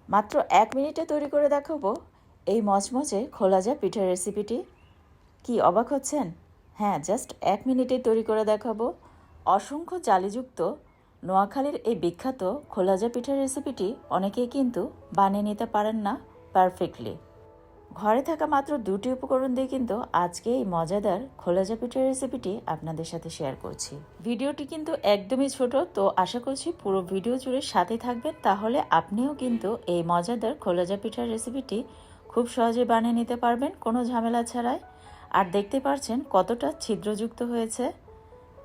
মাত্র 1 মিনিটে তৈরি করে দেখাবো এই মচমচে খোলাজা পিঠার রেসিপিটি। কি অবাক হচ্ছেন? হ্যাঁ, জাস্ট 1 মিনিটে তৈরি করে দেখাবো অসংখ্য জালিযুক্ত নোয়াখালীর এই বিখ্যাত খোলাজা পিঠার রেসিপিটি অনেকেই কিন্তু বানিয়ে নিতে পারেন না পারফেক্টলি। ঘরে থাকা মাত্র 2টি উপকরণ দিয়ে কিন্তু আজকে এই মজাদার খোলাজা পিঠার রেসিপিটি আপনাদের সাথে শেয়ার করছি। ভিডিওটি কিন্তু একদমই ছোট, তো আশা করছি পুরো ভিডিও জুড়ে সাথে থাকবেন, তাহলে আপনিও কিন্তু এই মজাদার খোলাজা পিঠার রেসিপিটি খুব সহজে বানিয়ে নিতে পারবেন কোনো ঝামেলা ছাড়াই। আর দেখতে পাচ্ছেন কতটা ছিদ্রযুক্ত হয়েছে।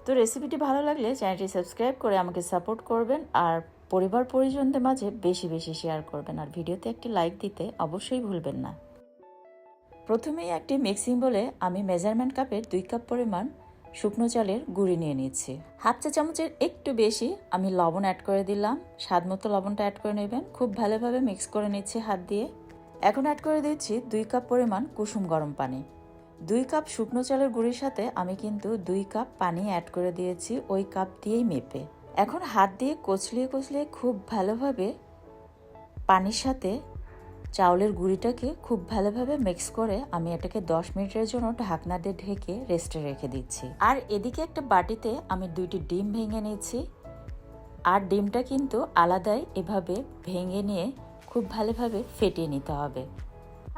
তো রেসিপিটি ভালো লাগলে চ্যানেলটি সাবস্ক্রাইব করে আমাকে সাপোর্ট করবেন, আর পরিবার পরিজনদের মাঝে বেশি বেশি শেয়ার করবেন, আর ভিডিওতে একটি লাইক দিতে অবশ্যই ভুলবেন না। প্রথমেই একটি মিক্সিং বলে আমি মেজারমেন্ট কাপের 2 কাপ পরিমাণ শুকনো চালের গুঁড়ি নিয়ে নিচ্ছি। হাফ চা চামচের একটু বেশি আমি লবণ অ্যাড করে দিলাম। স্বাদ মতো লবণটা অ্যাড করে নেবেন। খুব ভালোভাবে মিক্স করে নিচ্ছি হাত দিয়ে। এখন অ্যাড করে দিচ্ছি 2 কাপ পরিমাণ কুসুম গরম পানি। 2 কাপ শুকনো চালের গুঁড়ির সাথে আমি কিন্তু 2 কাপ পানি অ্যাড করে দিয়েছি, ওই কাপ দিয়েই মেপে। এখন হাত দিয়ে কচলিয়ে কচলিয়ে খুব ভালোভাবে পানির সাথে চাউলের গুঁড়িটাকে খুব ভালোভাবে মিক্স করে আমি এটাকে 10 মিনিটের জন্য ঢাকনা দিয়ে ঢেকে রেস্টে রেখে দিচ্ছি। আর এদিকে একটা বাটিতে আমি 2টি ডিম ভেঙে নিয়েছি। আর ডিমটা কিন্তু আলাদাই এভাবে ভেঙে নিয়ে খুব ভালোভাবে ফেটিয়ে নিতে হবে।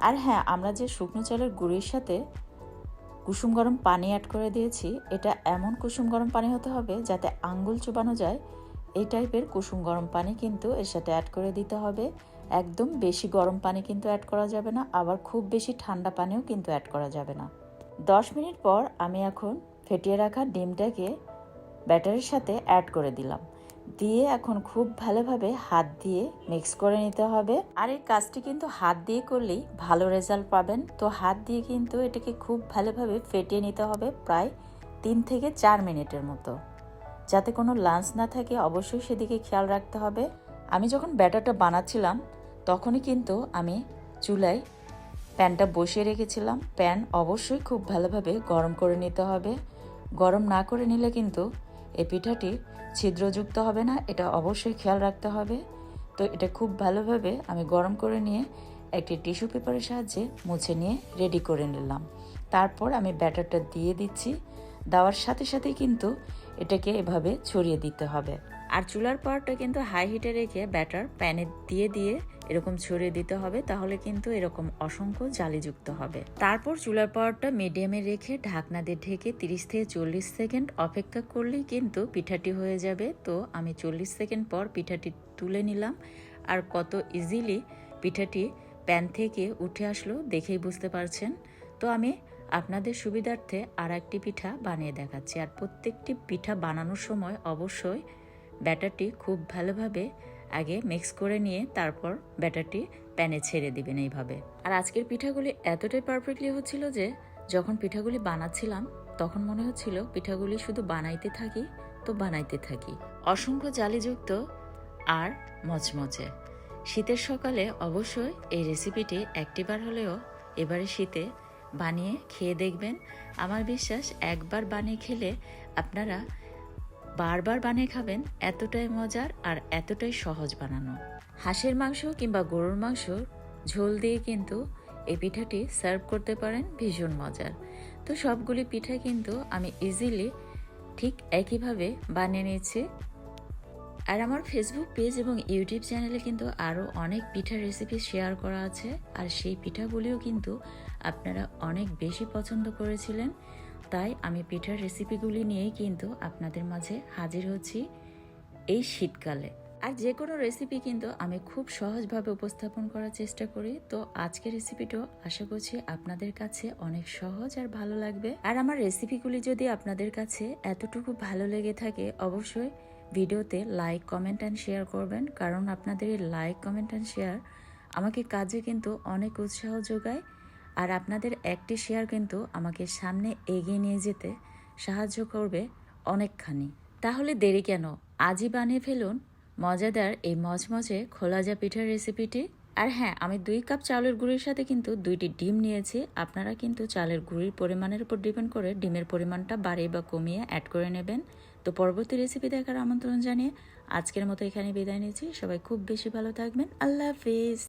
আর হ্যাঁ, আমরা যে শুকনো চালের গুঁড়ির সাথে কুসুম গরম পানি অ্যাড করে দিয়েছি, এটা এমন কুসুম গরম পানি হতে হবে যাতে আঙ্গুল চুবানো যায়, এই টাইপের কুসুম গরম পানি কিন্তু এর সাথে অ্যাড করে দিতে হবে। একদম বেশি গরম পানি কিন্তু অ্যাড করা যাবে না, আবার খুব বেশি ঠান্ডা পানিও কিন্তু অ্যাড করা যাবে না। 10 মিনিট পর আমি এখন ফেটিয়ে রাখা ডিমটাকে ব্যাটারের সাথে অ্যাড করে দিলাম। দিয়ে এখন খুব ভালোভাবে হাত দিয়ে মিক্স করে নিতে হবে। আর এই কাজটি কিন্তু হাত দিয়ে করলেই ভালো রেজাল্ট পাবেন। তো হাত দিয়ে কিন্তু এটাকে খুব ভালোভাবে ফেটিয়ে নিতে হবে প্রায় 3 থেকে 4 মিনিটের মতো, যাতে কোনো লাঞ্চ না থাকে অবশ্যই সেদিকে খেয়াল রাখতে হবে। আমি যখন ব্যাটারটা বানাচ্ছিলাম তখনই কিন্তু আমি চুলায় প্যানটা বসিয়ে রেখেছিলাম। প্যান অবশ্যই খুব ভালোভাবে গরম করে নিতে হবে। গরম না করে নিলে কিন্তু এই পিঠাটি ছিদ্রযুক্ত হবে না, এটা অবশ্যই খেয়াল রাখতে হবে। তো এটা খুব ভালোভাবে আমি গরম করে নিয়ে একটি টিস্যু পেপারের সাহায্যে মুছে নিয়ে রেডি করে নিলাম। তারপর আমি ব্যাটারটা দিয়ে দিচ্ছি। দেওয়ার সাথে সাথেই কিন্তু এটাকে এভাবে ছড়িয়ে দিতে হবে। আর চুলার পাওয়ারটা কিন্তু হাই হিটে রেখে ব্যাটার প্যানে দিয়ে দিয়ে এরকম ছড়িয়ে দিতে হবে, তাহলে কিন্তু এরকম অসংখ্য জালিযুক্ত হবে। তারপর চুলার পাওয়ারটা মিডিয়ামে রেখে ঢাকনা দিয়ে ঢেকে 30 থেকে 40 সেকেন্ড অপেক্ষা করলেই কিন্তু পিঠাটি হয়ে যাবে। তো আমি 40 সেকেন্ড পর পিঠাটি তুলে নিলাম। আর কত ইজিলি পিঠাটি প্যান থেকে উঠে আসলো দেখেই বুঝতে পারছেন। তো আমি আপনাদের সুবিধার্থে আর একটি পিঠা বানিয়ে দেখাচ্ছি। আর প্রত্যেকটি পিঠা বানানোর সময় অবশ্যই ব্যাটারটি খুব ভালোভাবে আগে মিক্স করে নিয়ে তারপর ব্যাটারটি প্যানে ছেড়ে দিবেন এইভাবে। আর আজকের পিঠাগুলি এতটাই পারফেক্টলি হচ্ছিল যে যখন পিঠাগুলি বানাচ্ছিলাম তখন মনে হচ্ছিল পিঠাগুলি শুধু বানাইতে থাকি। অসংখ্য জালিযুক্ত আর মচমচে। শীতের সকালে অবশ্যই এই রেসিপিটি একটিবার হলেও এবারে শীতে বানিয়ে খেয়ে দেখবেন। আমার বিশ্বাস একবার বানিয়ে খেলে আপনারা বারবার বানিয়ে খাবেন, এতটাই মজার আর এতটাই সহজ বানানো। হাঁসের মাংস কিংবা গরুর মাংস ঝোল দিয়ে কিন্তু এই পিঠাটি সার্ভ করতে পারেন, ভীষণ মজার। তো সবগুলি পিঠা কিন্তু আমি ইজিলি ঠিক একইভাবে বানিয়ে নিয়েছি। আর আমার ফেসবুক পেজ এবং ইউটিউব চ্যানেলে কিন্তু আরও অনেক পিঠার রেসিপি শেয়ার করা আছে, আর সেই পিঠাগুলিও কিন্তু আপনারা অনেক বেশি পছন্দ করেছিলেন। তাই আমি পিঠার রেসিপিগুলি নিয়েই কিন্তু আপনাদের মাঝে হাজির হচ্ছি এই শীতকালে। আর যে কোনো রেসিপি কিন্তু আমি খুব সহজভাবে উপস্থাপন করার চেষ্টা করি। তো আজকের রেসিপিটাও আশা করছি আপনাদের কাছে অনেক সহজ আর ভালো লাগবে। আর আমার রেসিপিগুলি যদি আপনাদের কাছে এতটুকু ভালো লেগে থাকে অবশ্যই ভিডিওতে লাইক, কমেন্ট অ্যান্ড শেয়ার করবেন, কারণ আপনাদের এই লাইক, কমেন্ট অ্যান্ড শেয়ার আমাকে কাজে কিন্তু অনেক উৎসাহ যোগায়। আর আপনাদের একটি শেয়ার কিন্তু আমাকে সামনে এগিয়ে নিয়ে যেতে সাহায্য করবে অনেকখানি। তাহলে দেরি কেন, আজই বানিয়ে ফেলুন মজাদার এই মচমচে খোলাজা পিঠার রেসিপিটি। আর হ্যাঁ, আমি 2 কাপ চালের গুঁড়ির সাথে কিন্তু 2টি ডিম নিয়েছি। আপনারা কিন্তু চালের গুঁড়ির পরিমাণের উপর ডিপেন্ড করে ডিমের পরিমাণটা বাড়িয়ে বা কমিয়ে অ্যাড করে নেবেন। তো পরবর্তী রেসিপি দেখার আমন্ত্রণ জানিয়ে আজকের মতো এখানে বিদায় নিচ্ছি। সবাই খুব বেশি ভালো থাকবেন। আল্লাহ হাফিজ।